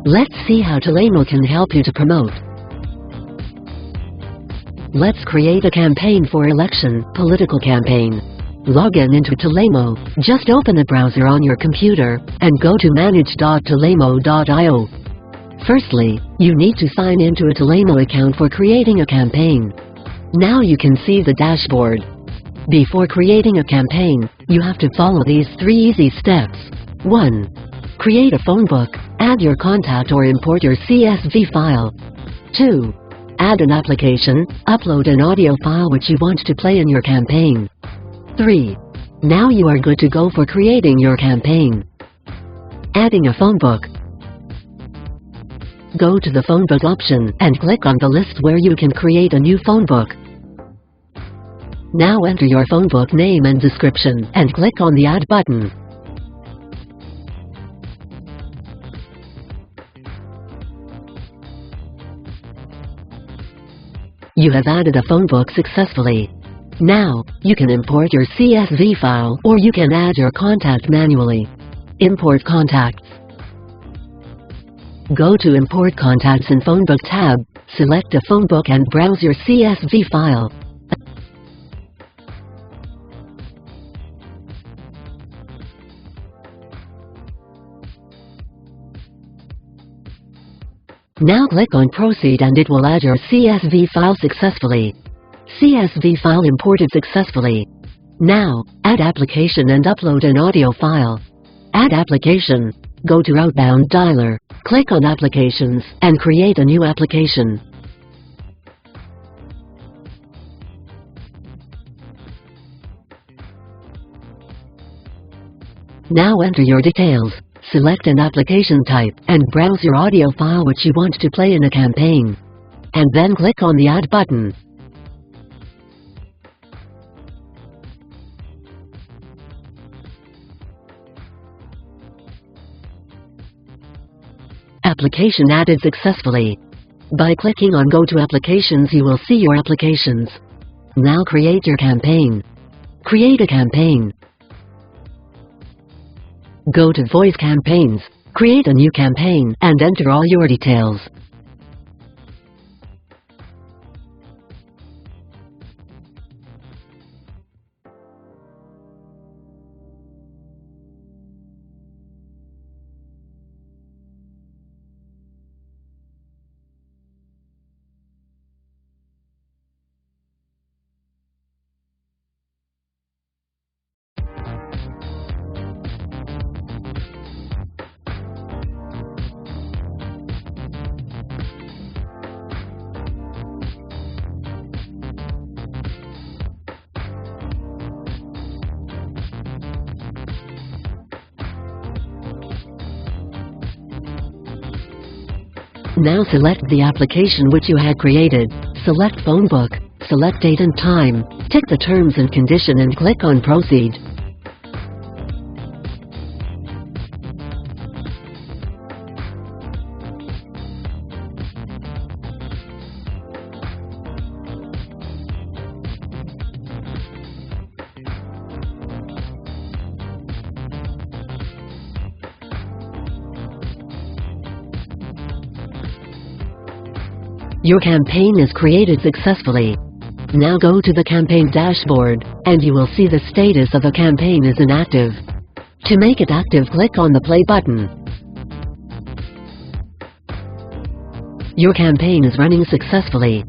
Let's see how Talemo can help you to promote. Let's create a campaign for election, political campaign. Log in into Talemo. Just open the browser on your computer and go to manage.talemo.io. Firstly, you need to sign into a Talemo account for creating a campaign. Now you can see the dashboard. Before creating a campaign, you have to follow these 3 easy steps. 1. Create a phone book. Add your contact or import your CSV file. 2. Add an application. Upload an audio file which you want to play in your campaign. 3. Now you are good to go for creating your campaign. Adding a phone book. Go to the phone book option and click on the list where you can create a new phone book. Now enter your phone book name and description and click on the Add button. You have added a phone book successfully. Now, you can import your CSV file or you can add your contact manually. Import contacts. Go to Import Contacts in Phone Book tab, select a phone book and browse your CSV file. Now click on Proceed and it will add your CSV file successfully. CSV file imported successfully. Now, add application and upload an audio file. Add application. Go to Outbound Dialer, click on Applications, and create a new application. Now enter your details. Select an application type and browse your audio file which you want to play in a campaign. And then click on the Add button. Application added successfully. By clicking on Go to Applications you will see your applications. Now create your campaign. Create a campaign. Go to Voice Campaigns, create a new campaign and enter all your details. Now select the application which you had created, select phone book, select date and time, tick the terms and condition and click on Proceed. Your campaign is created successfully. Now go to the campaign dashboard, and you will see the status of a campaign is inactive. To make it active, click on the play button. Your campaign is running successfully.